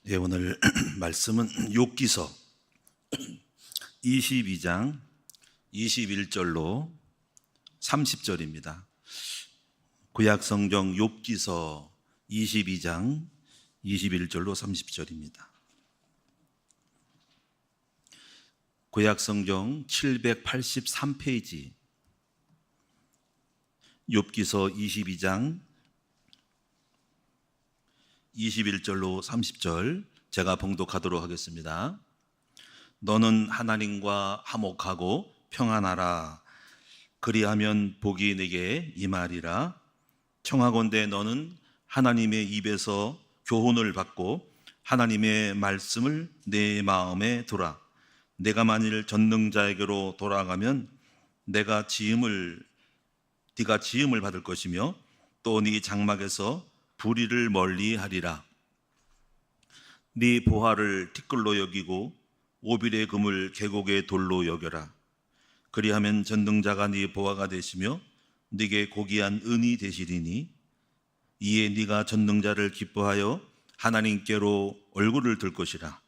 예, 오늘 말씀은 욥기서 22장 21절로 30절입니다. 구약성경 욥기서 22장 21절로 30절입니다. 구약성경 783페이지 욥기서 22장 21절로 30절 제가 봉독하도록 하겠습니다. 너는 하나님과 화목하고 평안하라. 그리하면 복이 내게 임하리라. 청하건대 너는 하나님의 입에서 교훈을 받고 하나님의 말씀을 내 마음에 두라. 내가 만일 전능자에게로 돌아가면 네가 지음을 받을 것이며 또 네 장막에서 불의를 멀리하리라. 네 보화를 티끌로 여기고 오빌의 금을 계곡의 돌로 여겨라. 그리하면 전능자가 네 보화가 되시며 네게 고귀한 은이 되시리니 이에 네가 전능자를 기뻐하여 하나님께로 얼굴을 들 것이라.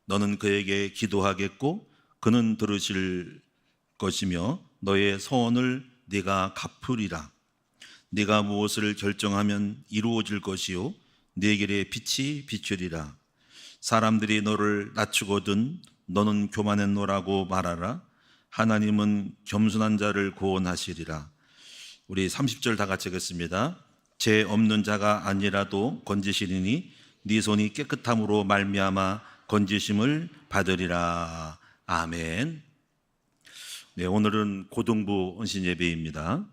너는 그에게 기도하겠고 그는 들으실 것이며 너의 소원을 네가 갚으리라. 네가 무엇을 결정하면 이루어질 것이요 네 길에 빛이 비추리라. 사람들이 너를 낮추거든 너는 교만했노라고 말하라. 하나님은 겸손한 자를 구원하시리라. 우리 30절 다 같이 하겠습니다. 죄 없는 자가 아니라도 건지시리니 네 손이 깨끗함으로 말미암아 건지심을 받으리라. 아멘. 네, 오늘은 고등부 헌신 예배입니다.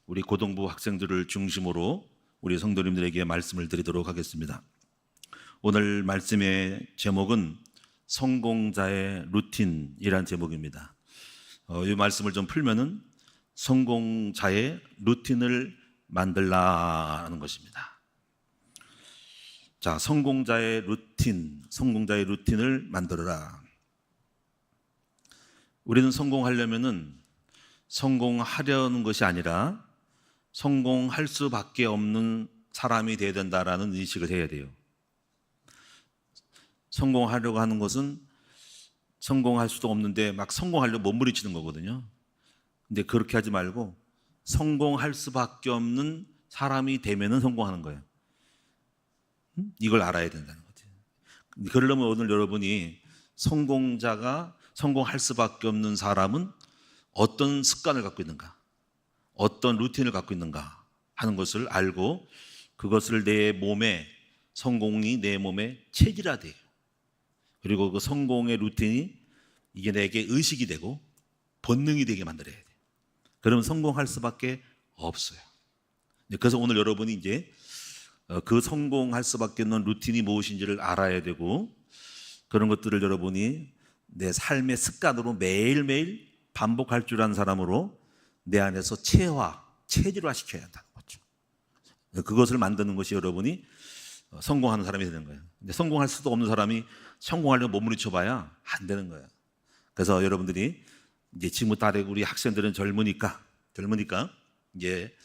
우리 고등부 학생들을 중심으로 우리 성도님들에게 말씀을 드리도록 하겠습니다. 오늘 말씀의 제목은 성공자의 루틴이란 제목입니다. 이 말씀을 좀 풀면은 성공자의 루틴을 만들라는 것입니다. 자, 성공자의 루틴을 만들어라. 우리는 성공하려면은 성공하려는 것이 아니라 성공할 수밖에 없는 사람이 되어야 된다라는 인식을 해야 돼요. 성공하려고 하는 것은 성공할 수도 없는데 막 성공하려고 몸부림치는 거거든요. 근데 그렇게 하지 말고 성공할 수밖에 없는 사람이 되면은 성공하는 거예요. 이걸 알아야 된다는 거죠. 그러려면 오늘 여러분이 성공자가 성공할 수밖에 없는 사람은 어떤 습관을 갖고 있는가, 어떤 루틴을 갖고 있는가 하는 것을 알고 그것을 내 몸에, 성공이 내 몸에 체질화돼요. 그리고 그 성공의 루틴이 이게 내게 의식이 되고 본능이 되게 만들어야 돼요. 그러면 성공할 수밖에 없어요. 그래서 오늘 여러분이 이제 그 성공할 수밖에 없는 루틴이 무엇인지를 알아야 되고 그런 것들을 여러분이 내 삶의 습관으로 매일매일 반복할 줄 아는 사람으로 내 안에서 체질화 시켜야 한다는 거죠. 그것을 만드는 것이 여러분이 성공하는 사람이 되는 거예요. 근데 성공할 수도 없는 사람이 성공하려고 몸부림쳐봐야 안 되는 거예요. 그래서 여러분들이 이제 지금부터 우리 학생들은 젊으니까 이제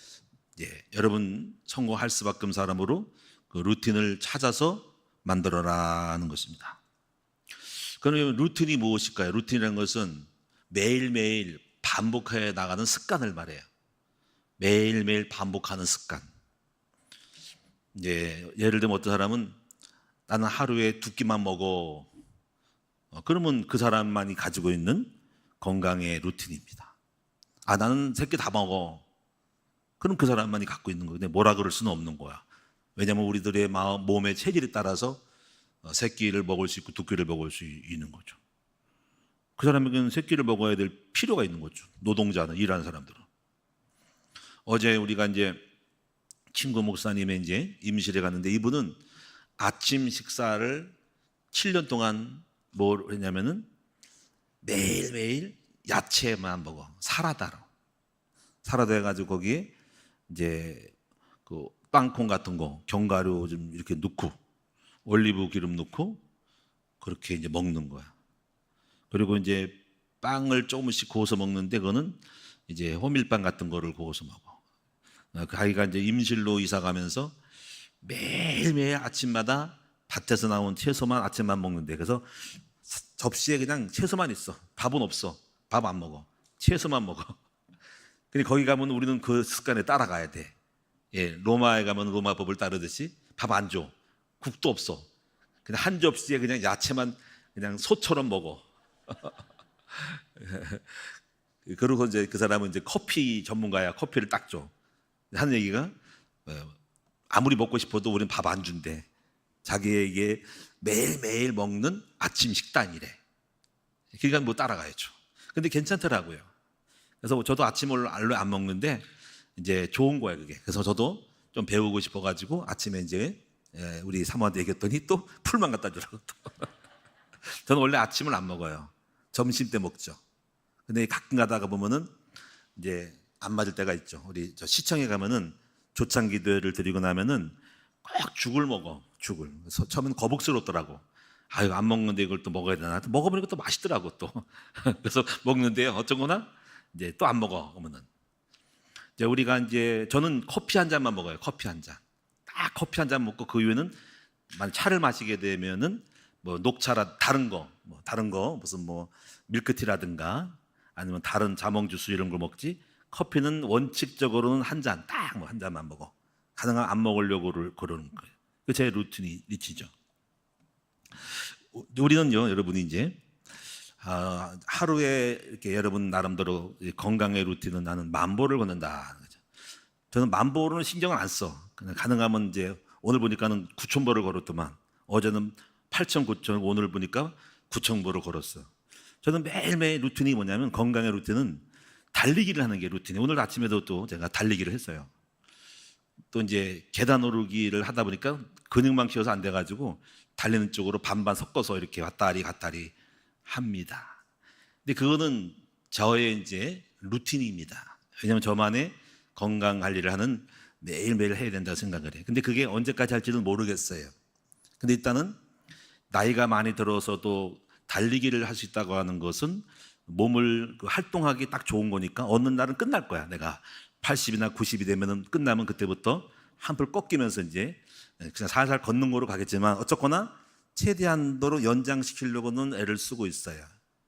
여러분 성공할 수밖에 없는 사람으로 그 루틴을 찾아서 만들어라는 것입니다. 그러면 루틴이 무엇일까요? 루틴이라는 것은 매일매일 반복해 나가는 습관을 말해요. 매일매일 반복하는 습관. 예를 들면 어떤 사람은 나는 하루에 2끼만 먹어. 그러면 그 사람만이 가지고 있는 건강의 루틴입니다. 나는 3끼 다 먹어. 그럼 그 사람만이 갖고 있는 거예요. 뭐라 그럴 수는 없는 거야. 왜냐하면 우리들의 몸의 체질에 따라서 3끼를 먹을 수 있고 2끼를 먹을 수 있는 거죠. 그 사람에게는 3끼를 먹어야 될 필요가 있는 거죠. 노동자는, 일하는 사람들은. 어제 우리가 이제 친구 목사님의 이제 임실에 갔는데 이분은 아침 식사를 7년 동안 뭘 했냐면은 매일매일 야채만 먹어. 사라다로. 사라다 해가지고 거기에 이제 그 땅콩 같은 거, 견과류 좀 이렇게 넣고 올리브 기름 넣고 그렇게 이제 먹는 거야. 그리고 이제 빵을 조금씩 구워서 먹는데 그거는 이제 호밀빵 같은 거를 구워서 먹어. 그 아이가 이제 임실로 이사 가면서 매일매일 아침마다 밭에서 나온 채소만 아침만 먹는데, 그래서 접시에 그냥 채소만 있어. 밥은 없어. 밥 안 먹어. 채소만 먹어. 근데 거기 가면 우리는 그 습관에 따라가야 돼. 예, 로마에 가면 로마 법을 따르듯이 밥 안 줘. 국도 없어. 그냥 한 접시에 그냥 야채만 그냥 소처럼 먹어. 그리고 이제 그 사람은 이제 커피 전문가야. 커피를 딱 줘. 하는 얘기가 아무리 먹고 싶어도 우리는 밥 안 준대. 자기에게 매일매일 먹는 아침 식단이래. 그러니까 뭐 따라가야죠. 근데 괜찮더라고요. 그래서 저도 아침을 안 먹는데 이제 좋은 거예요, 그게. 그래서 저도 좀 배우고 싶어가지고 아침에 이제 우리 사모한테 얘기했더니 또 풀만 갖다 주라고 또. 저는 원래 아침을 안 먹어요. 점심 때 먹죠. 근데 가끔 가다가 보면은 이제 안 맞을 때가 있죠. 우리 저 시청에 가면은 조창기도회를 드리고 나면은 꼭 죽을 먹어, 죽을. 그래서 처음엔 거북스럽더라고. 아유, 안 먹는데 이걸 또 먹어야 되나? 먹어보니까 또 맛있더라고 또. 그래서 먹는데 어쩌거나 이제 또 안 먹어. 그러면은 이제 우리가 이제 저는 커피 한 잔만 먹어요. 커피 한 잔. 딱 커피 한 잔 먹고 그 이후에는 만약 차를 마시게 되면은 뭐 녹차라 다른 거 무슨 뭐 밀크티라든가 아니면 다른 자몽 주스 이런 걸 먹지. 커피는 원칙적으로는 한 잔, 딱 뭐 한 잔만 먹어. 가능하면 안 먹으려고 그러는 거예요. 그 제 루틴이죠. 우리는요, 여러분이 이제 하루에 이렇게 여러분 나름대로 건강의 루틴은 나는 10,000보를 걷는다. 저는 10,000보로는 신경을 안 써. 그냥 가능하면 이제 오늘 보니까는 9,000보를 걸었더만. 어제는 8,900, 오늘 보니까 9,000보를 걸었어. 저는 매일매일 루틴이 뭐냐면 건강의 루틴은 달리기를 하는 게 루틴이에요. 오늘 아침에도 또 제가 달리기를 했어요. 또 이제 계단 오르기를 하다 보니까 근육만 키워서 안 돼가지고 달리는 쪽으로 반반 섞어서 이렇게 왔다리 갔다리 합니다. 근데 그거는 저의 이제 루틴입니다. 왜냐하면 저만의 건강 관리를 하는 매일매일 해야 된다고 생각을 해요. 근데 그게 언제까지 할지는 모르겠어요. 근데 일단은 나이가 많이 들어서도 달리기를 할 수 있다고 하는 것은 몸을 활동하기 딱 좋은 거니까 어느 날은 끝날 거야. 내가 80이나 90이 되면은 끝나면 그때부터 한풀 꺾이면서 이제 그냥 살살 걷는 거로 가겠지만 어쨌거나 최대한도로 연장시키려고는 애를 쓰고 있어요.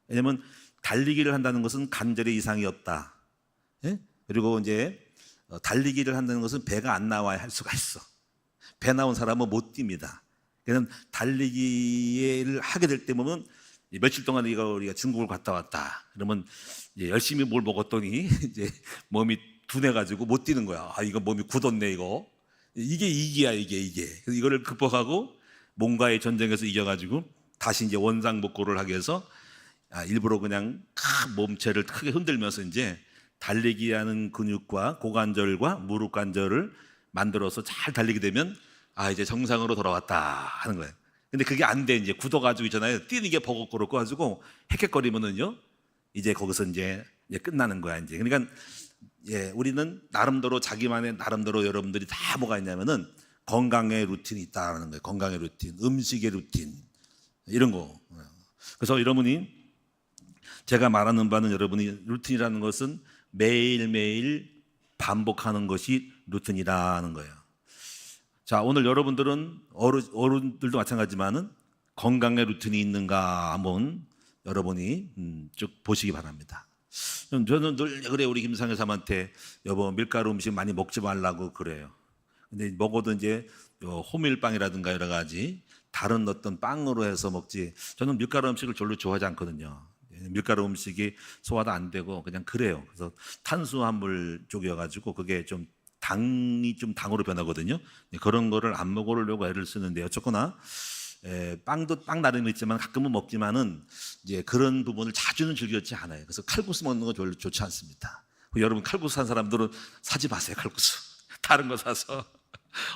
왜냐하면 달리기를 한다는 것은 관절에 이상이 없다. 예? 그리고 이제 달리기를 한다는 것은 배가 안 나와야 할 수가 있어. 배 나온 사람은 못 뜁니다. 그냥 달리기를 하게 될 때 보면 며칠 동안 우리가 중국을 갔다 왔다. 그러면 이제 열심히 뭘 먹었더니 이제 몸이 둔해가지고 못 뛰는 거야. 아, 이거 몸이 굳었네, 이거. 이게 이기야, 이게. 그래서 이거를 극복하고 몸과의 전쟁에서 이겨가지고 다시 이제 원상복구를 하기 위해서 일부러 그냥 몸체를 크게 흔들면서 이제 달리기 하는 근육과 고관절과 무릎 관절을 만들어서 잘 달리게 되면 이제 정상으로 돌아왔다 하는 거예요. 근데 그게 안 돼. 이제 굳어가지고 있잖아요. 뛰는 게 버겁고 가지고 헥헥거리면은요, 이제 거기서 이제 끝나는 거야, 이제. 그러니까 우리는 나름대로 자기만의 나름대로 여러분들이 다 뭐가 있냐면은 건강의 루틴이 있다는 거예요. 건강의 루틴, 음식의 루틴, 이런 거. 그래서 여러분이 제가 말하는 바는 여러분이 루틴이라는 것은 매일매일 반복하는 것이 루틴이라는 거예요. 자, 오늘 여러분들은 어른들도 마찬가지지만은 건강의 루틴이 있는가 한번 여러분이 쭉 보시기 바랍니다. 저는 늘 그래 우리 김상현 사람한테 여보 밀가루 음식 많이 먹지 말라고 그래요. 근데 먹어도 이제 호밀빵이라든가 여러 가지 다른 어떤 빵으로 해서 먹지. 저는 밀가루 음식을 별로 좋아하지 않거든요. 밀가루 음식이 소화도 안 되고 그냥 그래요. 그래서 탄수화물 쪽이어가지고 그게 좀 당이 좀 당으로 변하거든요. 그런 거를 안 먹으려고 애를 쓰는데 어쨌거나 빵도 빵 나름이 있지만 가끔은 먹지만은 이제 그런 부분을 자주는 즐겼지 않아요. 그래서 칼국수 먹는 거 별로 좋지 않습니다. 여러분 칼국수 산 사람들은 사지 마세요. 칼국수 다른 거 사서.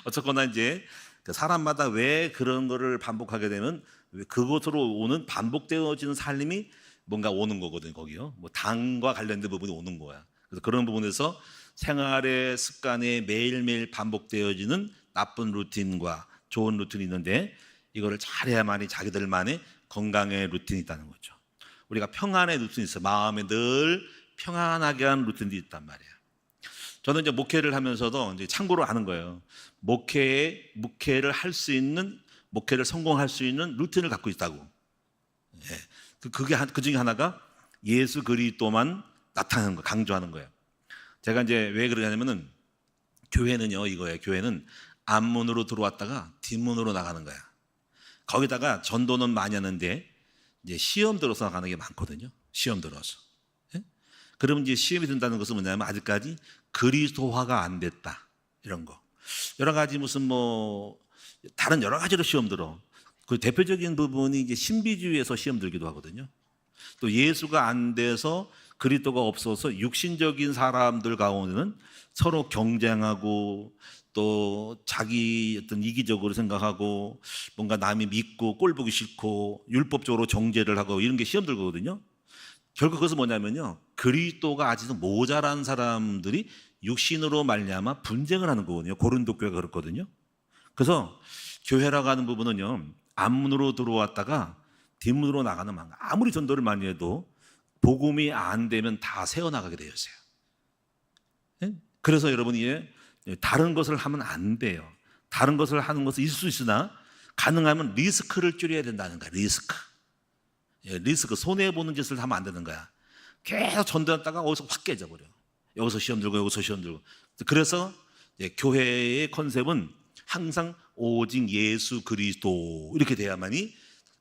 어쨌거나 이제 사람마다 왜 그런 거를 반복하게 되면 그것으로 오는 반복되어지는 삶이 뭔가 오는 거거든요. 거기요. 뭐 당과 관련된 부분이 오는 거야. 그래서 그런 부분에서 생활의 습관에 매일매일 반복되어지는 나쁜 루틴과 좋은 루틴이 있는데 이거를 잘해야만이 자기들만의 건강의 루틴이 있다는 거죠. 우리가 평안의 루틴이 있어요. 마음에 늘 평안하게 하는 루틴이 있단 말이에요. 저는 이제 목회를 하면서도 이제 참고로 아는 거예요. 목회를 할 수 있는 목회를 성공할 수 있는 루틴을 갖고 있다고. 그게 그 중에 하나가 예수 그리스도만 나타내는 거, 강조하는 거예요. 제가 이제 왜 그러냐면은 교회는요 이거예요. 교회는 앞문으로 들어왔다가 뒷문으로 나가는 거야. 거기다가 전도는 많이 하는데 이제 시험 들어서 나가는 게 많거든요. 시험 들어서. 그러면 이제 시험이 든다는 것은 뭐냐면 아직까지 그리스도화가 안 됐다 이런 거. 여러 가지 무슨 뭐 다른 여러 가지로 시험 들어. 그 대표적인 부분이 이제 신비주의에서 시험 들기도 하거든요. 또 예수가 안 돼서 그리스도가 없어서 육신적인 사람들 가운데는 서로 경쟁하고 또 자기 어떤 이기적으로 생각하고 뭔가 남이 믿고 꼴 보기 싫고 율법적으로 정죄를 하고 이런 게 시험 들거든요. 결국 그것은 뭐냐면요, 그리스도가 아직 모자란 사람들이 육신으로 말미암아 분쟁을 하는 거거든요. 고린도 교회가 그렇거든요. 그래서 교회라고 하는 부분은요, 앞문으로 들어왔다가 뒷문으로 나가는 방. 아무리 전도를 많이 해도 복음이 안 되면 다 새어나가게 되어 있어요. 그래서 여러분이 다른 것을 하면 안 돼요. 다른 것을 하는 것은 있을 수 있으나 가능하면 리스크를 줄여야 된다는 거야. 리스크. 손해보는 짓을 하면 안 되는 거야. 계속 전도했다가 어디서 확 깨져버려. 여기서 시험 들고 여기서 시험 들고. 그래서 교회의 컨셉은 항상 오직 예수 그리스도 이렇게 돼야만이,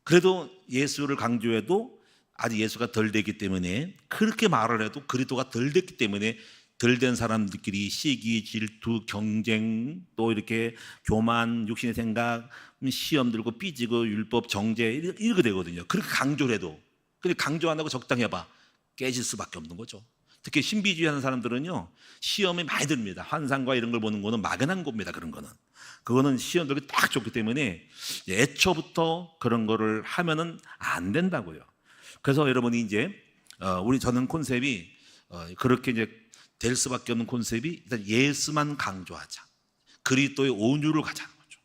그래도 예수를 강조해도 아직 예수가 덜 됐기 때문에, 그렇게 말을 해도 그리스도가 덜 됐기 때문에 덜 된 사람들끼리 시기, 질투, 경쟁, 또 이렇게 교만, 육신의 생각, 시험 들고 삐지고 율법, 정죄 이렇게 되거든요. 그렇게 강조를 해도. 근데 강조 안 하고 적당히 해봐, 깨질 수밖에 없는 거죠. 특히 신비주의 하는 사람들은요, 시험이 많이 듭니다. 환상과 이런 걸 보는 거는 막연한 겁니다. 그거는 시험 들기 딱 좋기 때문에 애초부터 그런 거를 하면은 안 된다고요. 그래서 여러분이 이제 저는 콘셉이 그렇게 이제 될 수밖에 없는 콘셉이, 일단 예수만 강조하자, 그리스도의 온유를 가자는 거죠.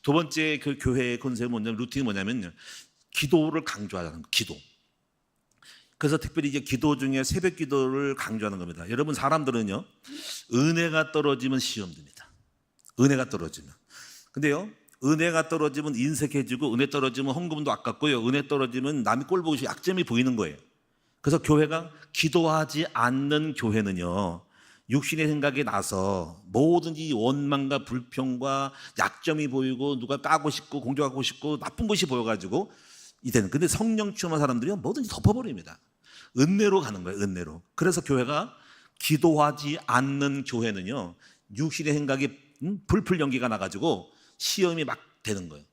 두 번째 그 교회의 콘셉은 뭐냐면, 루틴이 뭐냐면 기도를 강조하자는 거. 기도. 그래서 특별히 이제 기도 중에 새벽 기도를 강조하는 겁니다. 여러분, 사람들은요, 은혜가 떨어지면 시험 듭니다. 은혜가 떨어지면. 근데요, 은혜가 떨어지면 인색해지고, 은혜 떨어지면 헌금도 아깝고요, 은혜 떨어지면 남이 꼴 보기 싫어, 약점이 보이는 거예요. 그래서 교회가 기도하지 않는 교회는요, 육신의 생각이 나서 뭐든지 원망과 불평과 약점이 보이고 누가 까고 싶고 공격하고 싶고 나쁜 것이 보여가지고 이제는. 근데 성령 충만한 사람들이요, 뭐든지 덮어버립니다. 은혜로 가는 거예요. 은혜로. 그래서 교회가 기도하지 않는 교회는요, 육신의 생각이 불풀 연기가 나가지고 시험이 막 되는 거예요.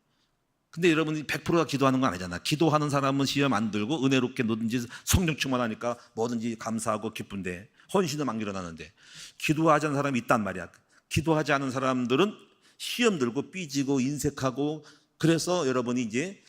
근데 여러분이 100%가 기도하는 건 아니잖아. 기도하는 사람은 시험 안 들고 은혜롭게 뭐든지 성령 충만하니까 뭐든지 감사하고 기쁜데, 헌신은 막 일어나는데, 기도하지 않는 사람이 있단 말이야. 기도하지 않은 사람들은 시험 들고 삐지고 인색하고, 그래서 여러분이 이제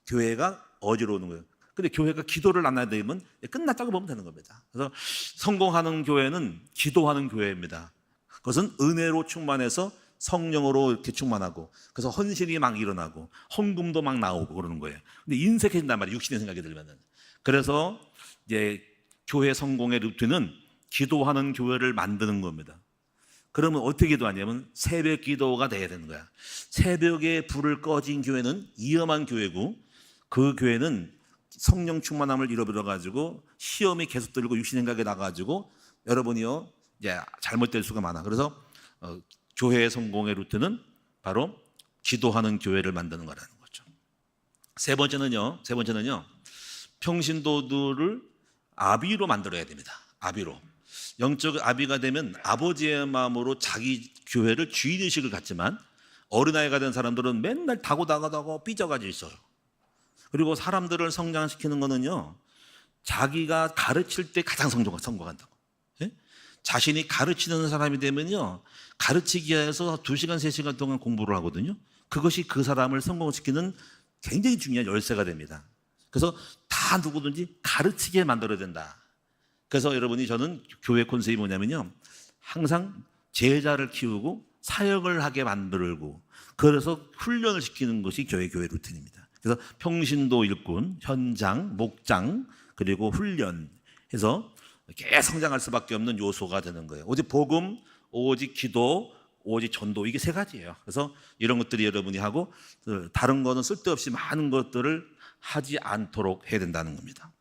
교회가 어지러우는 거예요. 근데 교회가 기도를 안 하게 되면 끝났다고 보면 되는 겁니다. 그래서 성공하는 교회는 기도하는 교회입니다. 그것은 은혜로 충만해서 성령으로 이렇게 충만하고, 그래서 헌신이 막 일어나고 헌금도 막 나오고 그러는 거예요. 근데 인색해진단 말이에요, 육신의 생각이 들면은. 그래서 이제 교회 성공의 루트는 기도하는 교회를 만드는 겁니다. 그러면 어떻게 기도하냐면 새벽 기도가 돼야 되는 거야. 새벽에 불을 꺼진 교회는 위험한 교회고, 그 교회는 성령 충만함을 잃어버려 가지고 시험이 계속 들고 육신 생각에 나가지고 여러분이요, 이제 잘못될 수가 많아. 그래서 교회의 성공의 루트는 바로 기도하는 교회를 만드는 거라는 거죠. 세 번째는요, 평신도들을 아비로 만들어야 됩니다. 아비로. 영적 아비가 되면 아버지의 마음으로 자기 교회를 주인의식을 갖지만, 어린아이가 된 사람들은 맨날 다고 삐져가지고 있어요. 그리고 사람들을 성장시키는 거는요, 자기가 가르칠 때 가장 성공한다고. 자신이 가르치는 사람이 되면요, 가르치기 위해서 2시간, 3시간 동안 공부를 하거든요. 그것이 그 사람을 성공시키는 굉장히 중요한 열쇠가 됩니다. 그래서 다 누구든지 가르치게 만들어야 된다. 그래서 여러분이, 저는 교회 콘셉트이 뭐냐면요, 항상 제자를 키우고 사역을 하게 만들고, 그래서 훈련을 시키는 것이 교회 루틴입니다. 그래서 평신도 일꾼, 현장, 목장, 그리고 훈련 해서 계속 성장할 수밖에 없는 요소가 되는 거예요. 오직 복음, 오직 기도, 오직 전도, 이게 세 가지예요. 그래서 이런 것들이 여러분이 하고 다른 거는 쓸데없이 많은 것들을 하지 않도록 해야 된다는 겁니다.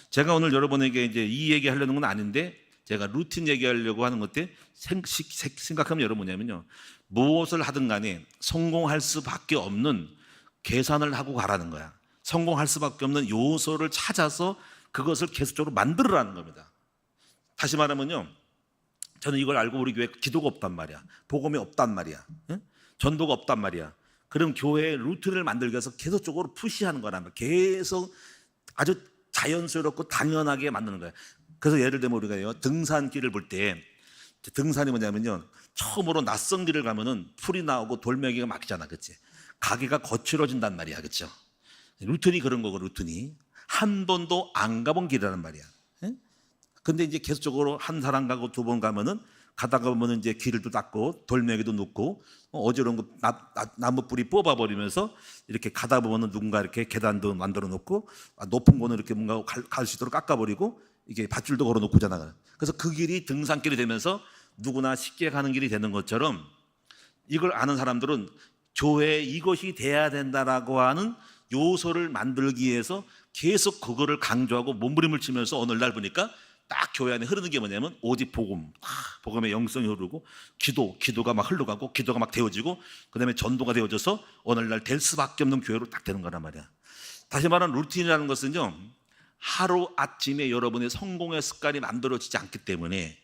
제가 오늘 여러분에게 이제 이 얘기 하려는 건 아닌데 제가 루틴 얘기하려고 하는 것때 생각하면 여러분 뭐냐면요, 무엇을 하든 간에 성공할 수밖에 없는 계산을 하고 가라는 거야. 성공할 수밖에 없는 요소를 찾아서 그것을 계속적으로 만들어라는 겁니다. 다시 말하면요, 저는 이걸 알고 우리 교회 기도가 없단 말이야, 복음이 없단 말이야, 전도가 없단 말이야. 그럼 교회의 루틴을 만들기 위해서 계속적으로 푸시하는 거란 말이야. 계속 아주 자연스럽고 당연하게 만드는 거예요. 그래서 예를 들면 우리가 등산길을 볼 때, 등산이 뭐냐면요, 처음으로 낯선 길을 가면은 풀이 나오고 돌멩이가 막히잖아, 그렇지? 가기가 거칠어진단 말이야, 그렇죠? 루틴이 그런 거고, 루틴이 한 번도 안 가본 길이라는 말이야. 근데 이제 계속적으로 한 사람 가고 두 번 가면은 가다가 보면은 이제 길도 닦고 돌멩이도 놓고 어지러운 거 나무 뿌리 뽑아버리면서 이렇게 가다 보면은 누군가 이렇게 계단도 만들어 놓고 높은 거는 이렇게 뭔가 갈 수 있도록 깎아버리고 이게 밧줄도 걸어 놓고 잖아. 그래서 그 길이 등산길이 되면서 누구나 쉽게 가는 길이 되는 것처럼 이걸 아는 사람들은 교회에 이것이 돼야 된다라고 하는 요소를 만들기 위해서 계속 그거를 강조하고 몸부림을 치면서 오늘날 보니까 딱 교회 안에 흐르는 게 뭐냐면 오직 복음, 복음의 영성이 흐르고 기도가 막 흘러가고 기도가 막 되어지고 그다음에 전도가 되어져서 오늘날 될 수밖에 없는 교회로 딱 되는 거란 말이야. 다시 말하면 루틴이라는 것은요, 하루아침에 여러분의 성공의 습관이 만들어지지 않기 때문에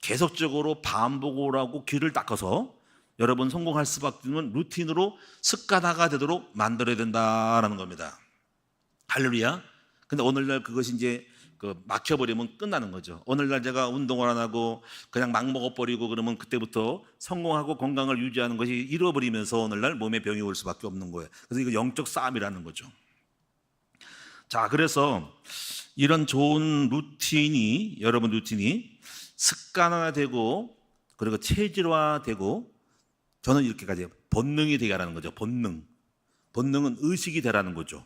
계속적으로 반복을 하고 귀를 닦아서 여러분 성공할 수밖에 없는 루틴으로 습관화가 되도록 만들어야 된다라는 겁니다. 할렐루야. 근데 오늘날 그것이 이제 막혀버리면 끝나는 거죠. 오늘날 제가 운동을 안 하고 그냥 막 먹어버리고 그러면 그때부터 성공하고 건강을 유지하는 것이 잃어버리면서 오늘날 몸에 병이 올 수밖에 없는 거예요. 그래서 이거 영적 싸움이라는 거죠. 자, 그래서 이런 좋은 루틴이, 여러분 루틴이 습관화되고 그리고 체질화되고, 저는 이렇게까지 해요. 본능이 되게 하라는 거죠. 본능은 의식이 되라는 거죠.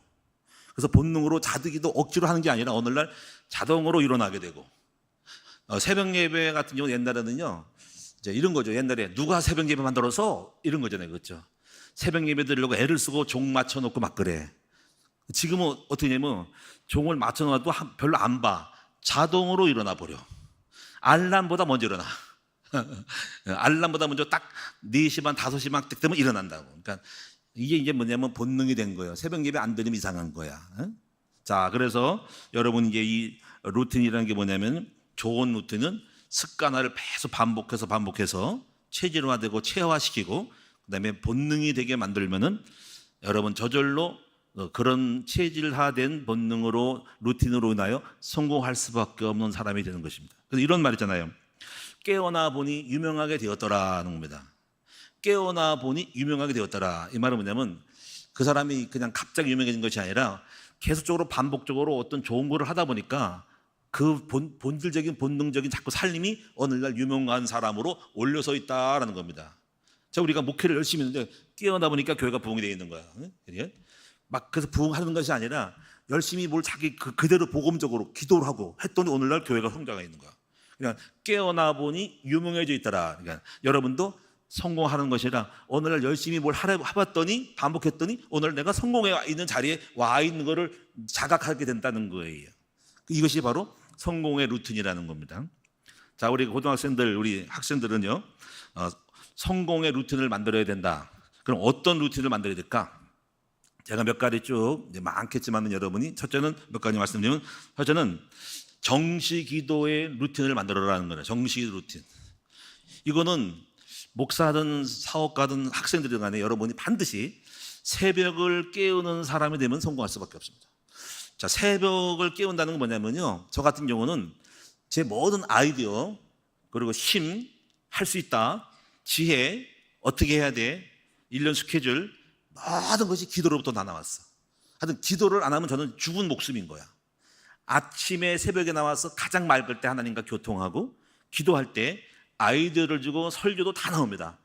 그래서 본능으로 자득이도 억지로 하는 게 아니라 오늘날 자동으로 일어나게 되고, 새벽 예배 같은 경우 옛날에는요 이제 이런 거죠. 옛날에 누가 새벽 예배 만들어서 이런 거잖아요, 그렇죠? 새벽 예배 드리려고 애를 쓰고 종 맞춰놓고 막 그래. 지금은 어떻게 냐면 종을 맞춰놔도 별로 안 봐. 자동으로 일어나 버려. 알람보다 먼저 일어나. 알람보다 먼저 딱 4시 반 5시 막 되면 일어난다고. 그러니까 이게 이제 뭐냐면 본능이 된 거예요. 새벽 예배 안 드리면 이상한 거야. 자, 그래서 여러분 이제 이 루틴이라는 게 뭐냐면, 좋은 루틴은 습관화를 계속 반복해서 체질화되고 체화시키고 그다음에 본능이 되게 만들면은 여러분 저절로 그런 체질화된 본능으로, 루틴으로 인하여 성공할 수밖에 없는 사람이 되는 것입니다. 그래서 이런 말 있잖아요. 깨어나 보니 유명하게 되었더라는 겁니다. 깨어나 보니 유명하게 되었더라. 이 말은 뭐냐면 그 사람이 그냥 갑자기 유명해진 것이 아니라 계속적으로 반복적으로 어떤 좋은 거를 하다 보니까 그 본질적인 본능적인 자꾸 살림이 오늘날 유명한 사람으로 올려서 있다라는 겁니다. 자, 우리가 목회를 열심히 했는데 깨어나 보니까 교회가 부흥이 되어 있는 거야. 막 그래서 부흥하는 것이 아니라 열심히 뭘 자기 그대로 복음적으로 기도를 하고 했더니 오늘날 교회가 성장해 있는 거야. 그러니까 깨어나 보니 유명해져 있더라. 그러니까 여러분도 성공하는 것이라 오늘날 열심히 뭘 해봤더니 반복했더니 오늘 내가 성공해 있는 자리에 와 있는 것을 자각하게 된다는 거예요. 이것이 바로 성공의 루틴이라는 겁니다. 자, 우리 고등학생들, 우리 학생들은요, 성공의 루틴을 만들어야 된다. 그럼 어떤 루틴을 만들어야 될까? 제가 몇 가지 쭉, 이제 많겠지만 여러분이, 첫째는 몇 가지 말씀드리면, 첫째는 정시 기도의 루틴을 만들어라는 거예요. 정시 루틴. 이거는 목사든 사업가든 학생들이든 간에 여러분이 반드시 새벽을 깨우는 사람이 되면 성공할 수밖에 없습니다. 자, 새벽을 깨운다는 건 뭐냐면요, 저 같은 경우는 제 모든 아이디어, 그리고 힘, 할 수 있다, 지혜, 어떻게 해야 돼, 1년 스케줄, 모든 것이 기도로부터 다 나왔어. 하여튼 기도를 안 하면 저는 죽은 목숨인 거야. 아침에 새벽에 나와서 가장 맑을 때 하나님과 교통하고, 기도할 때 아이디어를 주고 설교도 다 나옵니다.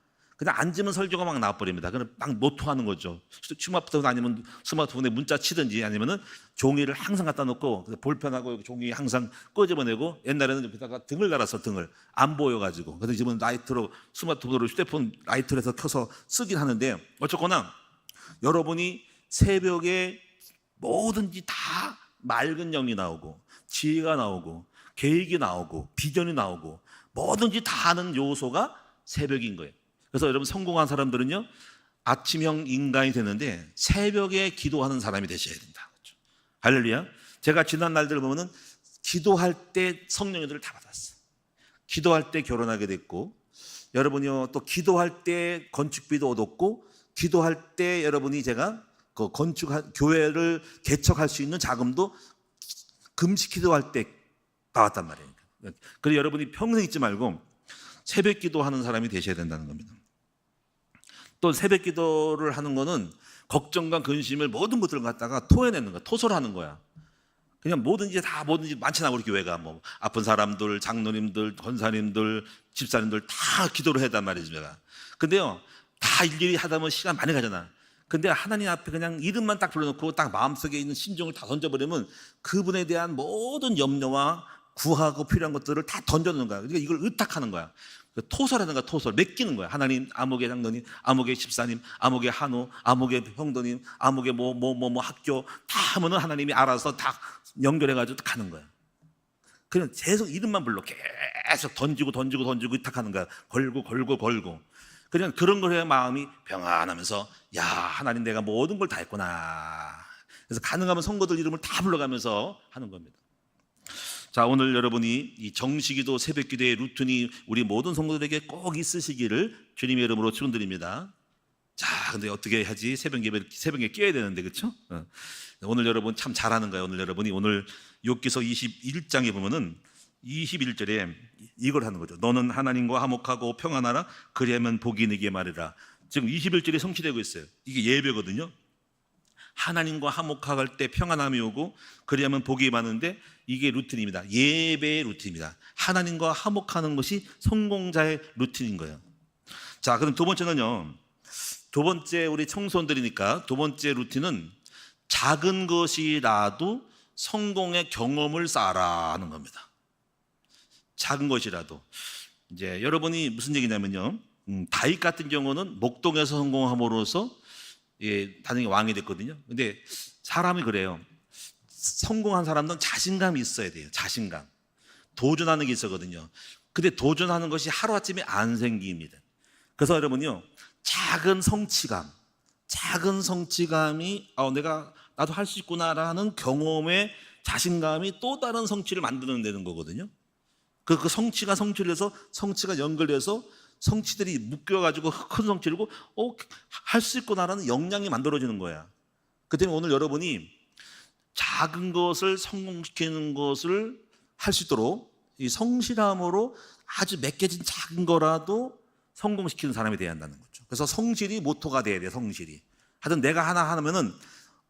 그냥 앉으면 설교가 막 나와버립니다. 그냥 막 노트하는 거죠. 스마트폰 아니면 스마트폰에 문자 치든지 아니면은 종이를 항상 갖다 놓고 볼펜하고 종이 항상 끄집어내고 옛날에는 여기다가 등을 달았어. 등을 안 보여가지고. 그래서 지금은 라이트로 스마트폰으로 휴대폰 라이트로 해서 켜서 쓰긴 하는데 어쨌거나 여러분이 새벽에 뭐든지 다 맑은 영이 나오고 지혜가 나오고 계획이 나오고 비전이 나오고 뭐든지 다 하는 요소가 새벽인 거예요. 그래서 여러분 성공한 사람들은요 아침형 인간이 되는데 새벽에 기도하는 사람이 되셔야 된다. 그렇죠? 할렐루야. 제가 지난 날들 보면은 기도할 때 성령님들을 다 받았어. 기도할 때 결혼하게 됐고 여러분이요 또 기도할 때 건축비도 얻었고 기도할 때 여러분이 제가 그 교회를 개척할 수 있는 자금도 금식 기도할 때 받았단 말이에요. 그래서 여러분이 평생 잊지 말고 새벽 기도하는 사람이 되셔야 된다는 겁니다. 또 새벽 기도를 하는 거는 걱정과 근심을 모든 것들을 갖다가 토해내는 거야. 토설하는 거야. 그냥 뭐든지 많잖아 우리 교회가 뭐 아픈 사람들, 장로님들, 권사님들, 집사님들 다 기도를 해야 한단 말이죠 제가. 근데요 다 일일이 하다 보면 시간 많이 가잖아. 근데 하나님 앞에 그냥 이름만 딱 불러놓고 딱 마음속에 있는 심정을 다 던져버리면 그분에 대한 모든 염려와 구하고 필요한 것들을 다 던져놓는 거야. 그러니까 이걸 의탁하는 거야. 토설하는 거야. 토설 맡기는 거야. 하나님, 아무개 장로님, 아무개 집사님, 아무개 한우, 아무개 형도님, 아무개 뭐 학교 다 하면은 하나님이 알아서 다 연결해가지고 가는 거야. 그냥 계속 이름만 불러 계속 던지고 의탁하는 거야. 걸고 그냥 그런 걸 해야 마음이 평안하면서 야 하나님 내가 모든 걸 다 했구나. 그래서 가능하면 성도들 이름을 다 불러가면서 하는 겁니다. 자 오늘 여러분이 이 정식기도 새벽기도의 루틴이 우리 모든 성도들에게 꼭 있으시기를 주님의 이름으로 축원드립니다. 자 근데 어떻게 하지? 새벽에 깨야 되는데 그렇죠? 오늘 여러분 참 잘하는 거예요. 오늘 여러분이 오늘 욥기서 21장에 보면은 21절에 이걸 하는 거죠. 너는 하나님과 화목하고 평안하라 그리하면 복이 네게 말이라. 지금 21절이 성취되고 있어요. 이게 예배거든요. 하나님과 화목할 때 평안함이 오고 그리하면 복이 많은데 이게 루틴입니다. 예배의 루틴입니다. 하나님과 화목하는 것이 성공자의 루틴인 거예요. 자 그럼 두 번째는요. 두 번째 우리 청소년들이니까 두 번째 루틴은 작은 것이라도 성공의 경험을 쌓아라는 겁니다. 작은 것이라도. 이제 여러분이 무슨 얘기냐면요. 다윗 같은 경우는 목동에서 성공함으로써 나중에 왕이 됐거든요. 근데 사람이 그래요. 성공한 사람들은 자신감이 있어야 돼요. 자신감. 도전하는 게 있었거든요. 근데 도전하는 것이 하루아침에 안 생깁니다. 그래서 여러분요. 작은 성취감이 나도 할 수 있구나라는 경험의 자신감이 또 다른 성취를 만들어내는 거거든요. 그 성취를 해서 성취가 연결돼서 성취들이 묶여가지고 큰 성취를 할 수 있구나라는 역량이 만들어지는 거야. 그 때문에 오늘 여러분이 작은 것을 성공시키는 것을 할 수 있도록 이 성실함으로 아주 맺겨진 작은 거라도 성공시키는 사람이 돼야 한다는 거죠. 그래서 성실이 모토가 돼야 돼. 성실이. 하여튼 내가 하나 하면은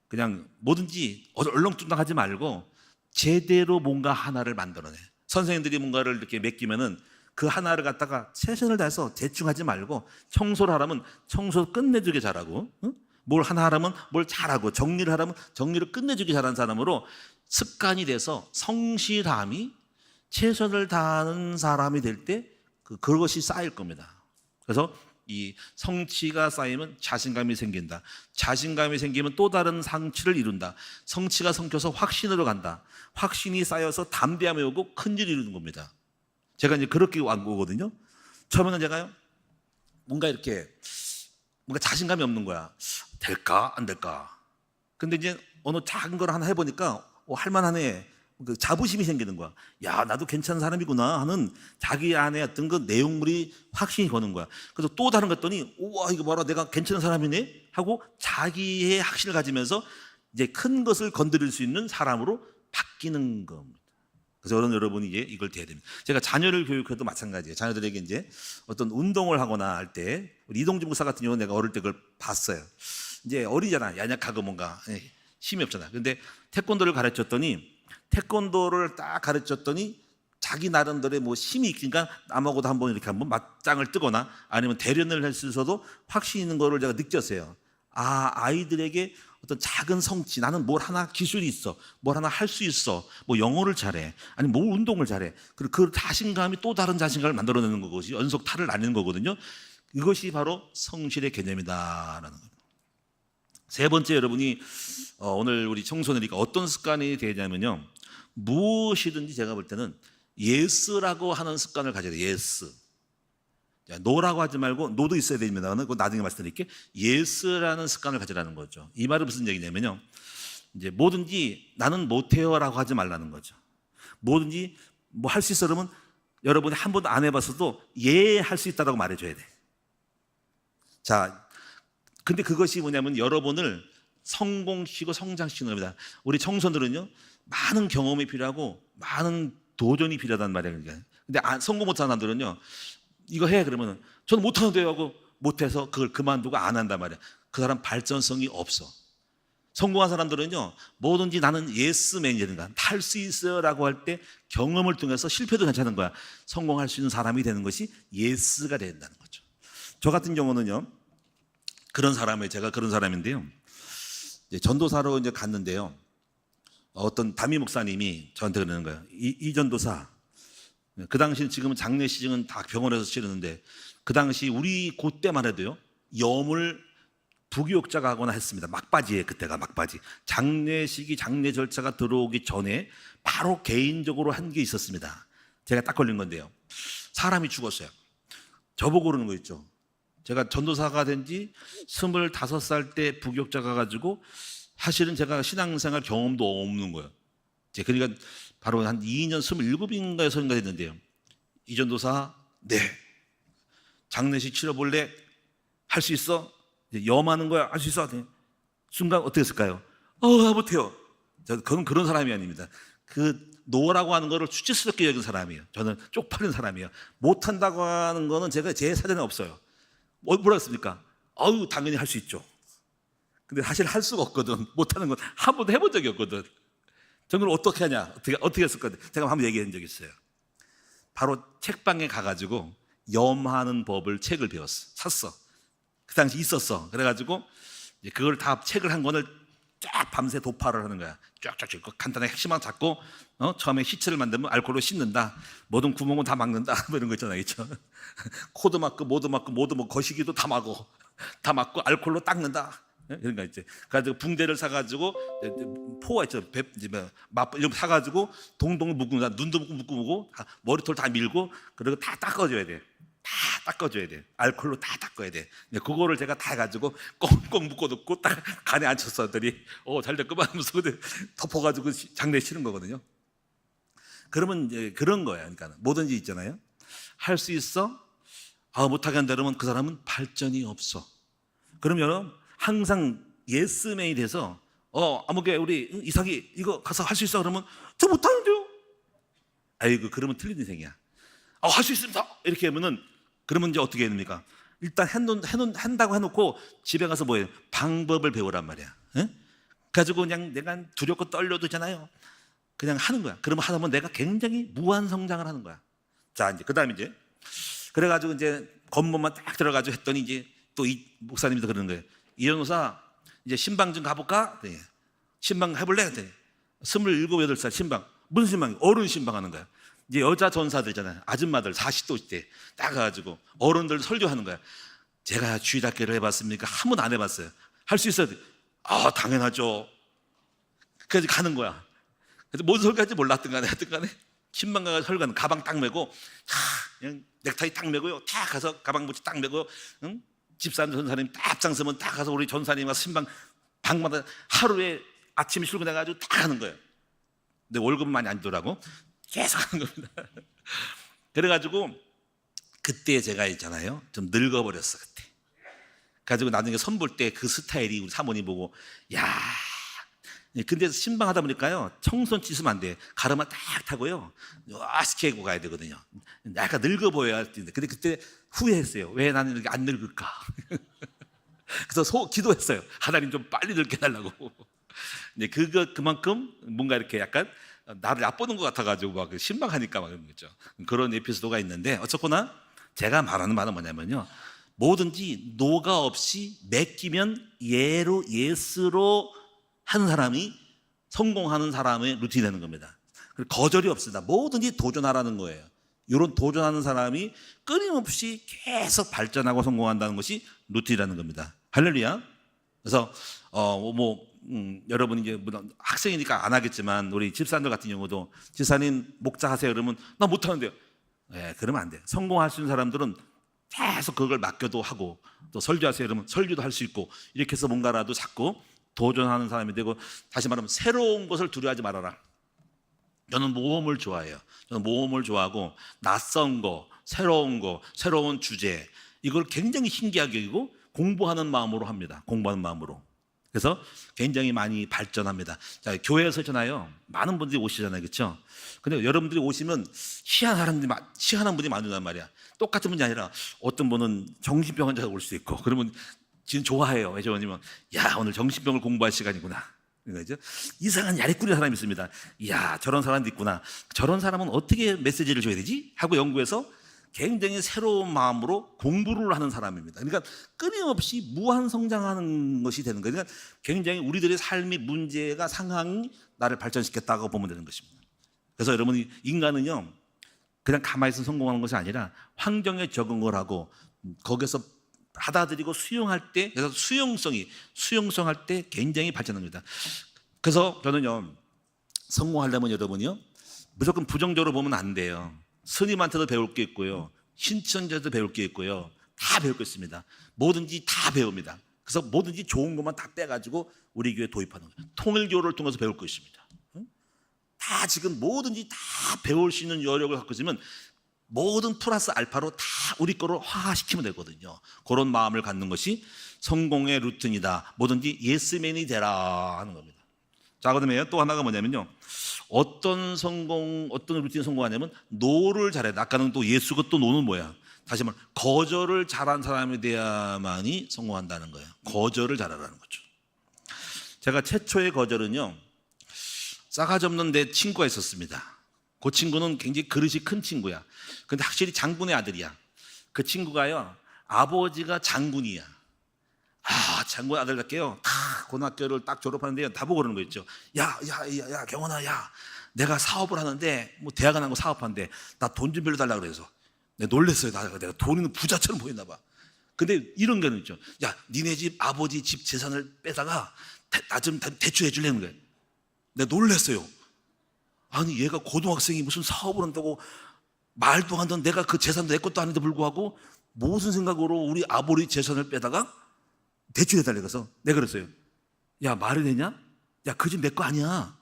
그냥 뭐든지 얼렁뚱땅하지 말고 제대로 뭔가 하나를 만들어내. 선생님들이 뭔가를 이렇게 맡기면은 그 하나를 갖다가 최선을 다해서 대충 하지 말고 청소를 하라면 청소 끝내주게 잘하고 뭘 하나 하라면 뭘 잘하고 정리를 하라면 정리를 끝내주게 잘하는 사람으로 습관이 돼서 성실함이 최선을 다하는 사람이 될 때 그것이 쌓일 겁니다. 그래서 이 성취가 쌓이면 자신감이 생긴다. 자신감이 생기면 또 다른 성취를 이룬다. 성취가 성겨서 확신으로 간다. 확신이 쌓여서 담대함이 오고 큰일을 이루는 겁니다. 제가 이제 그렇게 온 거거든요. 처음에는 제가요 뭔가 자신감이 없는 거야. 될까 안 될까. 근데 이제 어느 작은 걸 하나 해보니까 할만하네. 그 자부심이 생기는 거야. 야 나도 괜찮은 사람이구나 하는 자기 안에 어떤 그 내용물이 확신이 거는 거야. 그래서 또 다른 거 했더니 우와 이거 봐라 내가 괜찮은 사람이네 하고 자기의 확신을 가지면서 이제 큰 것을 건드릴 수 있는 사람으로 바뀌는 겁니다. 그래서 여러분이 이제 이걸 돼야 됩니다. 제가 자녀를 교육해도 마찬가지예요. 자녀들에게 이제 어떤 운동을 하거나 할 때 우리 이동진 목사 같은 경우는 내가 어릴 때 그걸 봤어요. 이제 어리잖아. 야약하고 뭔가 힘이 없잖아. 근데 태권도를 딱 가르쳤더니 자기 나름대로의 뭐 힘이 있으니까 남하고도 한번 이렇게 한번 맞짱을 뜨거나 아니면 대련을 했어도 확신 있는 거를 제가 느꼈어요. 아이들에게 어떤 작은 성취, 나는 뭘 하나 기술이 있어, 뭘 하나 할 수 있어, 뭐 영어를 잘해, 아니 뭘 운동을 잘해. 그리고 그 자신감이 또 다른 자신감을 만들어내는 것이 연속 탈을 나뉘는 거거든요. 이것이 바로 성실의 개념이다라는 거예요. 세 번째, 여러분이 오늘 우리 청소년이니까 어떤 습관이 되냐면요, 무엇이든지 제가 볼 때는 예스라고 하는 습관을 가져야 돼요. 예스. 노라고 하지 말고 노도 있어야 됩니다. 그거 나중에 말씀드릴게요. 예스라는 습관을 가지라는 거죠. 이 말은 무슨 얘기냐면요, 이제 뭐든지 나는 못해요라고 하지 말라는 거죠. 뭐든지 뭐 할 수 있어 그러면 여러분이 한 번도 안 해봤어도 예 할 수 있다라고 말해줘야 돼. 자, 근데 그것이 뭐냐면 여러분을 성공시키고 성장시키는 겁니다. 우리 청소년들은요, 많은 경험이 필요하고 많은 도전이 필요하단 말이에요. 근데 성공 못하는 사람들은요, 이거 해 그러면 저는 못하는데요 하고 못해서 그걸 그만두고 안 한단 말이에요. 그 사람 발전성이 없어. 성공한 사람들은요, 뭐든지 나는 예스맨이든가 할 수 있어요 라고 할 때 경험을 통해서 실패도 괜찮은 거야. 성공할 수 있는 사람이 되는 것이 예스가 된다는 거죠. 저 같은 경우는요, 그런 사람이에요. 제가 그런 사람인데요, 이제 전도사로 이제 갔는데요, 어떤 담임 목사님이 저한테 그러는 거예요. 이 전도사, 그 당시 지금은 장례식은 다 병원에서 치르는데 그 당시 우리 그때만 해도요, 염을 부교육자가 하거나 했습니다. 막바지에, 그때가 막바지. 장례식이 장례 절차가 들어오기 전에 바로 개인적으로 한 게 있었습니다. 제가 딱 걸린 건데요, 사람이 죽었어요. 저보고 그러는 거 있죠. 제가 전도사가 된 지 25살 때 부교육자가 가지고 사실은 제가 신앙생활 경험도 없는 거예요. 그러니까 바로 한 2년 27인가 6인가 됐는데요, 이 전도사, 네, 장례식 치러볼래? 할 수 있어? 염하는 거야. 할 수 있어? 네. 순간 어떻게 했을까요? 못해요. 저는 그런 사람이 아닙니다. 그 노라고 하는 거를 수치스럽게 여긴 사람이에요. 저는 쪽팔린 사람이에요. 못한다고 하는 거는 제 사전에 없어요. 뭐라 했습니까? 당연히 할 수 있죠. 근데 사실 할 수가 없거든. 못하는 건 한 번도 해본 적이 없거든. 저는 어떻게 하냐, 어떻게 했을 거든. 제가 한번 얘기한 적이 있어요. 바로 책방에 가가지고 염하는 법을 책을 배웠어. 샀어. 그 당시 있었어. 그래가지고 그걸 다 책을 한 권을 쫙 밤새 도파를 하는 거야. 쫙쫙쫙 간단하게 핵심만 잡고, 처음에 시체를 만들면 알코올로 씻는다, 모든 구멍은 다 막는다, 뭐 이런 거 있잖아요, 있죠? 코도 막고 모도 막고 모도 뭐 거시기도 다 막고 알코올로 닦는다. 이런 거 있지. 그래가지고 붕대를 사가지고 포가 있죠. 이런 거 사가지고 동동 묶는다. 눈도 묶고 머리털 다 밀고, 그리고 다 닦아줘야 돼. 다 닦아줘야 돼. 알코올로 다 닦아야 돼. 그거를 제가 다 해가지고 꽁꽁 묶어놓고 딱 간에 앉혔었더니 잘 됐구만 하면서 덮어가지고 장례 치른 거거든요. 그러면 이제 그런 거야. 그러니까 뭐든지 있잖아요, 할 수 있어? 못하게 한다 그러면 그 사람은 발전이 없어. 그러면 항상 예스맨이 돼서 아무개 우리 이삭이 이거 가서 할 수 있어 그러면 저 못하는데요. 아이고, 그러면 틀린 인생이야. 할 수 있습니다 이렇게 하면은, 그러면 이제 어떻게 해야 됩니까? 일단 한다고 해놓고 집에 가서 뭐예요? 방법을 배우란 말이야. 가지고 그냥 내가 두렵고 떨려도 잖아요, 그냥 하는 거야. 그러면 하다 보면 내가 굉장히 무한 성장을 하는 거야. 자, 이제 그 다음에 이제 그래가지고 이제 건물만 딱 들어가지고 했더니 이제 또 이 목사님도 그러는 거예요. 이 전도사, 이제 신방 좀 가볼까? 네. 신방 해볼래? 네. 27, 8살 신방. 무슨 신방이에요? 어른 신방 하는 거야. 이제 여자 전사들 있잖아요, 아줌마들 40도 때 딱 가가지고 어른들 설교하는 거야. 제가 주일학교를 해봤습니까? 한 번도 안 해봤어요. 할 수 있어요? 당연하죠. 그래서 가는 거야. 그래서 뭔 설교할지 몰랐던 간에 하여튼 간에 신방 가서 설교하는, 가방 딱 메고 그냥 넥타이 딱 메고요, 딱 가서 가방 붙이 딱 메고요, 집사님 전사님 딱 앞장서면 딱 가서 우리 전사님과 신방 방마다 하루에 아침에 출근해가지고 딱 하는 거예요. 근데 월급은 많이 안 주더라고. 계속 하는 겁니다. 그래가지고 그때 제가 있잖아요, 좀 늙어버렸어 그때. 그래가지고 나중에 선볼 때 그 스타일이 우리 사모님 보고, 야, 근데 신방 하다 보니까요, 청소년 씻으면 안 돼. 가르마 딱 타고요, 아스케고 가야 되거든요. 약간 늙어 보여야 되는데, 근데 그때 후회했어요. 왜 나는 이렇게 안 늙을까? 그래서 기도했어요. 하나님 좀 빨리 늙게 해달라고. 그만큼 뭔가 이렇게 약간 나를 얕보는 것 같아가지고 막 신박하니까 막 그런 거죠. 그런 에피소드가 있는데 어쨌거나 제가 말하는 말은 뭐냐면요. 뭐든지 노가 없이 맡기면 예스로 하는 사람이 성공하는 사람의 루틴이 되는 겁니다. 거절이 없습니다. 뭐든지 도전하라는 거예요. 이런 도전하는 사람이 끊임없이 계속 발전하고 성공한다는 것이 루틴이라는 겁니다. 할렐루야. 그래서 여러분 이제 학생이니까 안 하겠지만 우리 집사님들 같은 경우도 집사님 목자 하세요 그러면 나 못하는데요. 네, 그러면 안 돼요. 성공할 수 있는 사람들은 계속 그걸 맡겨도 하고 또 설교하세요 그러면 설교도 할 수 있고 이렇게 해서 뭔가라도 자꾸 도전하는 사람이 되고 다시 말하면 새로운 것을 두려워하지 말아라. 저는 모험을 좋아해요. 저는 모험을 좋아하고 낯선 거, 새로운 거, 새로운 주제 이걸 굉장히 신기하게 여기고 공부하는 마음으로 합니다. 공부하는 마음으로. 그래서 굉장히 많이 발전합니다. 자, 교회에서 있잖아요. 많은 분들이 오시잖아요. 그렇죠? 근데 여러분들이 오시면 희한한 분이 많은단 말이야. 똑같은 분이 아니라 어떤 분은 정신병 환자가 올 수 있고 그러면 지금 좋아해요. 회장님은 야 오늘 정신병을 공부할 시간이구나. 그죠? 이상한 야리꾸리 사람이 있습니다. 이야 저런 사람도 있구나. 저런 사람은 어떻게 메시지를 줘야 되지? 하고 연구해서 굉장히 새로운 마음으로 공부를 하는 사람입니다. 그러니까 끊임없이 무한 성장하는 것이 되는 거예요. 그러니까 굉장히 우리들의 삶의 문제가 상황이 나를 발전시켰다고 보면 되는 것입니다. 그래서 여러분 인간은요 그냥 가만히 있어 성공하는 것이 아니라 환경에 적응을 하고 거기서 받아들이고 수용할 때 그래서 수용성할 때 굉장히 발전합니다. 그래서 저는요 성공하려면 여러분이요 무조건 부정적으로 보면 안 돼요. 스님한테도 배울 게 있고요 신천지에도 배울 게 있고요 다 배울 게 있습니다. 뭐든지 다 배웁니다. 그래서 뭐든지 좋은 것만 다 빼가지고 우리 교회에 도입하는 거예요. 통일교를 통해서 배울 것입니다. 다 지금 뭐든지 다 배울 수 있는 여력을 갖고 있으면 모든 플러스 알파로 다 우리 거로 화시키면 되거든요. 그런 마음을 갖는 것이 성공의 루틴이다. 뭐든지 예스맨이 되라 하는 겁니다. 자, 그다음에 또 하나가 뭐냐면요. 어떤 루틴이 성공하냐면 노를 잘해야 돼. 아까는 또 예수가 또 노는 뭐야? 다시 말해 거절을 잘한 사람이 돼야만이 성공한다는 거예요. 거절을 잘하라는 거죠. 제가 최초의 거절은요. 싸가지 없는 내 친구가 있었습니다. 그 친구는 굉장히 그릇이 큰 친구야. 근데 확실히 장군의 아들이야. 그 친구가요 아버지가 장군이야. 장군 아들답게요 다 고등학교를 딱 졸업하는데요 다 보고 그러는 거 있죠. 야 경원아 야 내가 사업을 하는데 뭐 대학 안 하고 사업하는데 나 돈 좀 빌려달라 그래서 내가 놀랬어요. 내가 돈 있는 부자처럼 보였나 봐. 근데 이런 거는 있죠. 야 니네 집 아버지 집 재산을 빼다가 나 좀 대출해 줄래는 거예요. 내가 놀랬어요. 아니 얘가 고등학생이 무슨 사업을 한다고 말도 안 되는 내가 그 재산도 내 것도 아닌데 불구하고 무슨 생각으로 우리 아버지 재산을 빼다가 대출해달래. 그래서 내가 그랬어요. 야 말이 되냐? 야 그 집 내 거 아니야.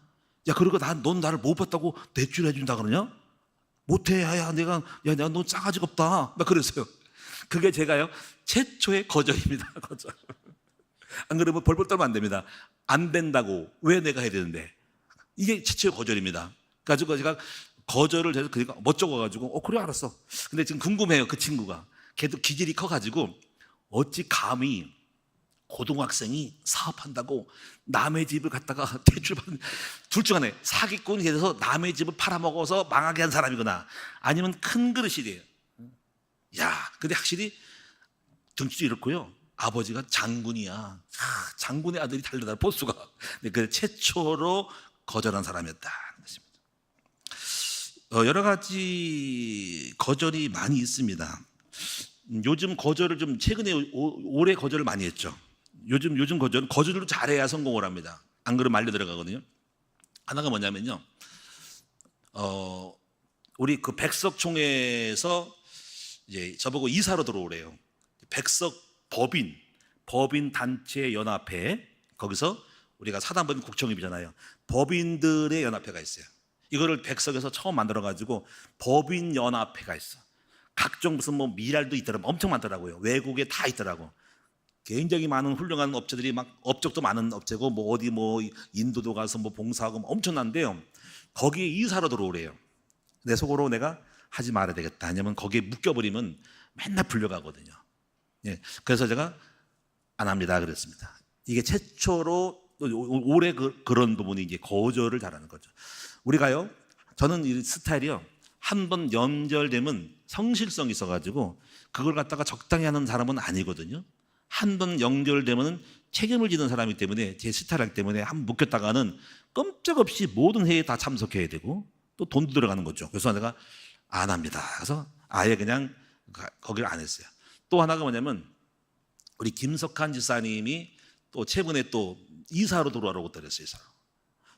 야 그리고 넌 나를 못 봤다고 대출해준다 그러냐? 못해. 내가 너 싸가지가 없다. 막 그랬어요. 그게 제가요 최초의 거절입니다. 거절. 안 그러면 벌벌 떨면 안 됩니다. 안 된다고 왜 내가 해야 되는데 이게 최초의 거절입니다. 가지고 제가 거절을 해서 그러니까 멋쩍어가지고 그래 알았어. 근데 지금 궁금해요. 그 친구가 걔도 기질이 커가지고 어찌 감히 고등학생이 사업한다고 남의 집을 갖다가 대출받는 둘 중 하나에 사기꾼이 돼서 남의 집을 팔아먹어서 망하게 한 사람이거나 아니면 큰 그릇이 돼요. 야 근데 확실히 등치도 이렇고요 아버지가 장군이야. 장군의 아들이 달려다 보수가. 그 최초로 거절한 사람이었다는 것입니다. 여러 가지 거절이 많이 있습니다. 요즘 거절을 좀 최근에 올해 거절을 많이 했죠. 요즘 거절을 잘해야 성공을 합니다. 안 그러면 말려 들어가거든요. 하나가 뭐냐면요. 우리 그 백석총회에서 이제 저보고 이사로 들어오래요. 백석 법인 단체 연합회 거기서 우리가 사단법인 국정립이잖아요. 법인들의 연합회가 있어요. 이거를 백석에서 처음 만들어가지고 법인 연합회가 있어. 각종 무슨 미랄도 있더라고. 엄청 많더라고요. 외국에 다 있더라고. 굉장히 많은 훌륭한 업체들이 막 업적도 많은 업체고 어디 인도도 가서 봉사하고 엄청난데요. 거기에 이사로 들어오래요. 내 속으로 내가 하지 말아야 되겠다. 왜냐면 거기에 묶여버리면 맨날 불려가거든요. 예, 그래서 제가 안 합니다. 그랬습니다. 이게 최초로 올해 그런 부분이 이제 거절을 잘하는 거죠. 우리가요, 저는 이 스타일이요, 한 번 연결되면 성실성이 있어가지고 그걸 갖다가 적당히 하는 사람은 아니거든요. 한 번 연결되면 책임을 지는 사람이기 때문에, 제 스타일 때문에 한 번 묶였다가는 꼼짝없이 모든 회의에 다 참석해야 되고 또 돈도 들어가는 거죠. 그래서 내가 안 합니다. 그래서 아예 그냥 거기를 안 했어요. 또 하나가 뭐냐면, 우리 김석한 지사님이 또 최근에 또 이사로 들어오라고 그랬어요. 이사로.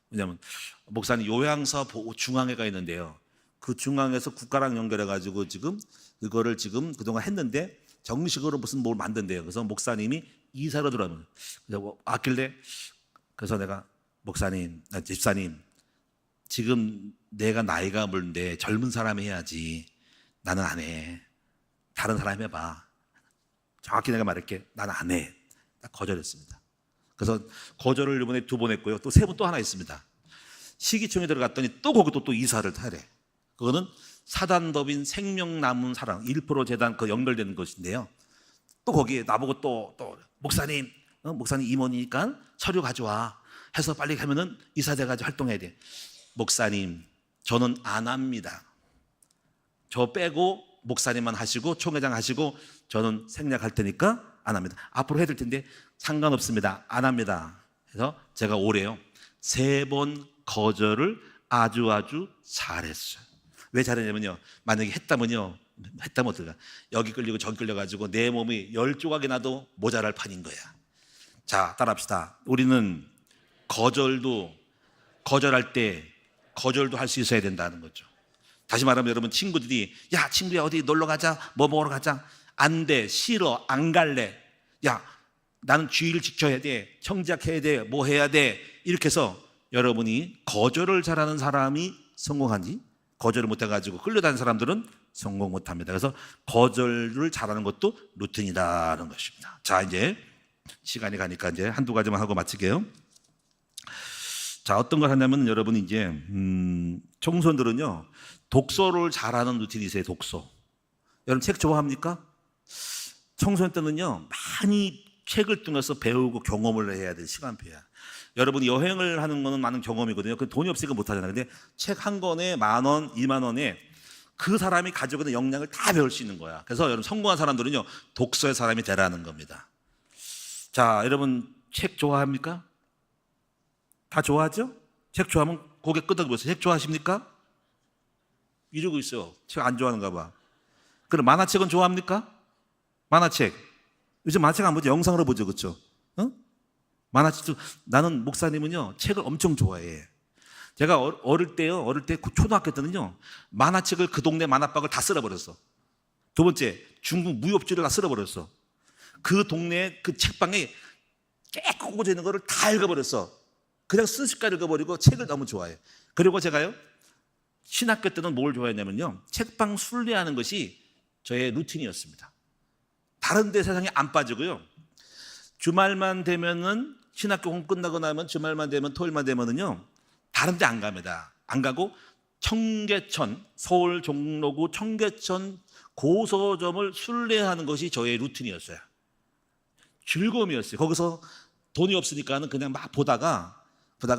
왜냐하면 목사님 요양사 중앙회가 있는데요, 그 중앙에서 국가랑 연결해가지고 지금 그거를 지금 그동안 했는데 정식으로 무슨 뭘 만든대요. 그래서 목사님이 이사로 들어오면 왔길래, 그래서 내가 목사님, 집사님, 지금 내가 나이가 물는데 젊은 사람이 해야지. 나는 안 해. 다른 사람이 해봐. 정확히 내가 말할게. 나는 안 해. 딱 거절했습니다. 그래서 거절을 이번에 2번 했고요. 또 3번 또 하나 있습니다. 시기총에 들어갔더니 또 거기도 또 이사를 하래. 그거는 사단법인 생명 남은 사랑 1% 재단 그 연결되는 것인데요. 또 거기에 나보고 또 목사님, 목사님 임원이니까 서류 가져와 해서 빨리 가면은 이사돼가지고 활동해야 돼. 목사님, 저는 안 합니다. 저 빼고 목사님만 하시고 총회장 하시고 저는 생략할 테니까 안 합니다. 앞으로 해야 될 텐데 상관없습니다. 안 합니다. 그래서 제가 올해요 3번 거절을 아주 잘했어요. 왜 잘했냐면요, 만약에 했다면 어떨까? 여기 끌리고 저기 끌려가지고 내 몸이 10조각이 나도 모자랄 판인 거야. 자, 따라합시다. 우리는 거절할 때 거절도 할 수 있어야 된다는 거죠. 다시 말하면 여러분, 친구들이 야 친구야 어디 놀러 가자, 뭐 먹으러 가자. 안 돼, 싫어, 안 갈래. 야 나는 주의를 지켜야 돼, 청지해야 돼, 뭐 해야 돼. 이렇게 해서 여러분이 거절을 잘하는 사람이 성공하지, 거절을 못해가지고 끌려다니는 사람들은 성공 못합니다. 그래서 거절을 잘하는 것도 루틴이다는 것입니다. 자, 이제 시간이 가니까 이제 한두 가지만 하고 마칠게요. 자, 어떤 걸 하냐면 여러분, 이제 청소년들은요 독서를 잘하는 루틴이 있어요. 독서. 여러분 책 좋아합니까? 청소년 때는요 많이 책을 통해서 배우고 경험을 해야 될 시간표야. 여러분이 여행을 하는 거는 많은 경험이거든요. 그 돈이 없으니까 못 하잖아요. 근데 책 한 권에 10,000원, 20,000원에 그 사람이 가지고 있는 역량을 다 배울 수 있는 거야. 그래서 여러분 성공한 사람들은요 독서의 사람이 되라는 겁니다. 자, 여러분 책 좋아합니까? 다 좋아하죠? 책 좋아하면 고개 끄덕여보세요. 책 좋아하십니까? 이러고 있어요. 책 안 좋아하는가 봐. 그럼 만화책은 좋아합니까? 만화책. 요즘 만화책 안 보죠? 영상으로 보죠. 그렇죠? 만화책도, 나는 목사님은요 책을 엄청 좋아해. 제가 어릴 때 초등학교 때는요 만화책을, 그 동네 만화방을 다 쓸어버렸어. 2번째, 중국 무협지를 다 쓸어버렸어. 그 동네 그 책방에 깨끗고져 있는 거를 다 읽어버렸어. 그냥 순식간에 읽어버리고 책을 너무 좋아해. 그리고 제가요 신학교 때는 뭘 좋아했냐면요, 책방 순례하는 것이 저의 루틴이었습니다. 다른 데 세상에 안 빠지고요, 주말만 되면은, 신학교 공부 끝나고 나면 주말만 되면, 토요일만 되면은요 다른 데 안 갑니다. 안 가고 청계천, 서울 종로구 청계천 고서점을 순례하는 것이 저의 루틴이었어요. 즐거움이었어요. 거기서 돈이 없으니까는 그냥 막 보다가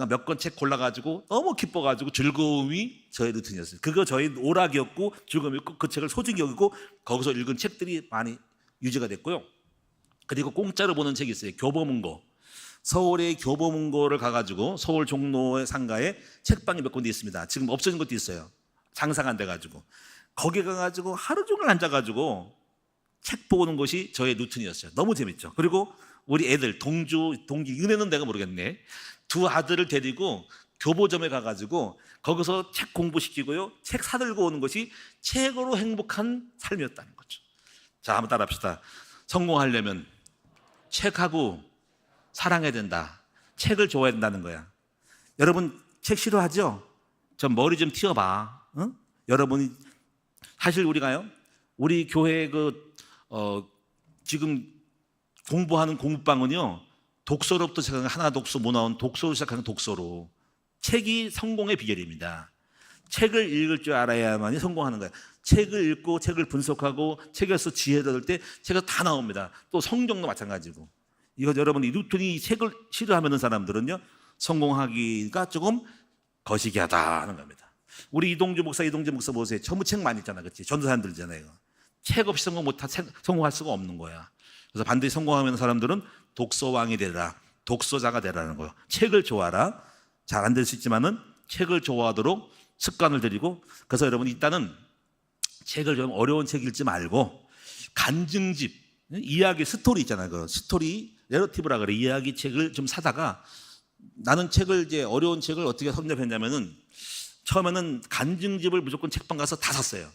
몇 권 책 골라가지고 너무 기뻐가지고 즐거움이 저의 루틴이었어요. 그거 저희 오락이었고 즐거움이었고, 그 책을 소중히 여기고 거기서 읽은 책들이 많이 유지가 됐고요. 그리고 공짜로 보는 책이 있어요. 교보문고. 서울의 교보문고를 가가지고 서울 종로의 상가에 책방이 몇 군데 있습니다. 지금 없어진 것도 있어요. 장사가 안 돼가지고 거기 가가지고 하루 종일 앉아가지고 책 보는 것이 저의 루틴이었어요. 너무 재밌죠. 그리고 우리 애들 동기 은혜는 내가 모르겠네. 2 아들을 데리고 교보점에 가가지고 거기서 책 공부시키고요, 책 사들고 오는 것이 책으로 행복한 삶이었다는 거죠. 자, 한번 따라합시다. 성공하려면 책하고 사랑해야 된다. 책을 좋아해야 된다는 거야. 여러분 책 싫어하죠? 좀 머리 좀 튀어봐. 응? 여러분이 사실 우리가요, 우리 교회 지금 공부하는 공부방은요 독서로부터 시작하는, 하나 독서, 모나온 독서로 시작하는 독서로. 책이 성공의 비결입니다. 책을 읽을 줄 알아야만이 성공하는 거예요. 책을 읽고 책을 분석하고 책에서 지혜를 얻을 때 책에서 다 나옵니다. 또 성경도 마찬가지고. 이거 여러분이 루틴이 책을 싫어하는 사람들은요 성공하기가 조금 거시기하다 하는 겁니다. 우리 이동주 목사 보세요. 전부 책 많이 읽잖아, 그렇지? 전도사님들이잖아요. 책 없이 성공할 수가 없는 거야. 그래서 반드시 성공하면 사람들은 독서왕이 되라, 독서자가 되라는 거예요. 책을 좋아하라. 잘 안 될 수 있지만은 책을 좋아하도록 습관을 들이고, 그래서 여러분 일단은 책을 좀 어려운 책 읽지 말고 간증집, 이야기 스토리 있잖아요. 그 스토리 내러티브라 그래. 이야기 책을 좀 사다가, 나는 책을 이제 어려운 책을 어떻게 섭렵했냐면은 처음에는 간증집을 무조건 책방 가서 다 샀어요.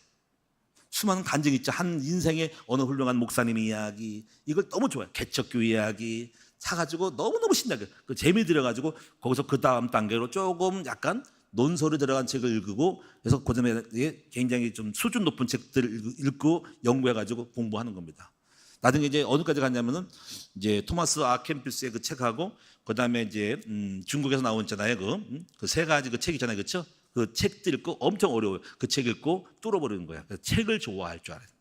수많은 간증 있죠. 한 인생의 어느 훌륭한 목사님의 이야기, 이걸 너무 좋아해요. 개척교회 이야기 사가지고 너무너무 신나게 그 재미 들여가지고 거기서 그 다음 단계로 조금 약간 논설이 들어간 책을 읽고, 그래서 그 점에 굉장히 좀 수준 높은 책들을 읽고 연구해가지고 공부하는 겁니다. 나중에 이제 어느까지 갔냐면은 이제 토마스 아 캠피스의 그 책하고, 그 다음에 이제 중국에서 나오잖아요. 그 세 가지 그 책 있잖아요, 그렇죠? 그 책들 읽고 엄청 어려워요. 그 책 읽고 뚫어버리는 거야. 책을 좋아할 줄 알아야 된다.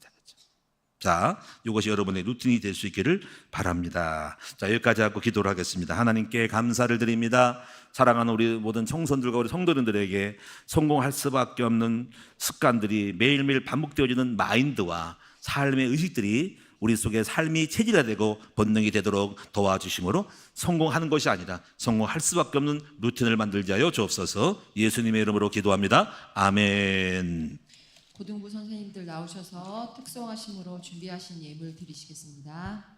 자, 이것이 여러분의 루틴이 될 수 있기를 바랍니다. 자, 여기까지 하고 기도를 하겠습니다. 하나님께 감사를 드립니다. 사랑하는 우리 모든 청소년들과 우리 성도님들에게 성공할 수밖에 없는 습관들이 매일매일 반복되어지는 마인드와 삶의 의식들이 우리 속에 삶이 체질화되고 본능이 되도록 도와주심으로 성공하는 것이 아니라 성공할 수밖에 없는 루틴을 만들게 하여 주옵소서. 예수님의 이름으로 기도합니다. 아멘. 고등부 선생님들 나오셔서 특송하심으로 준비하신 예물 드리시겠습니다.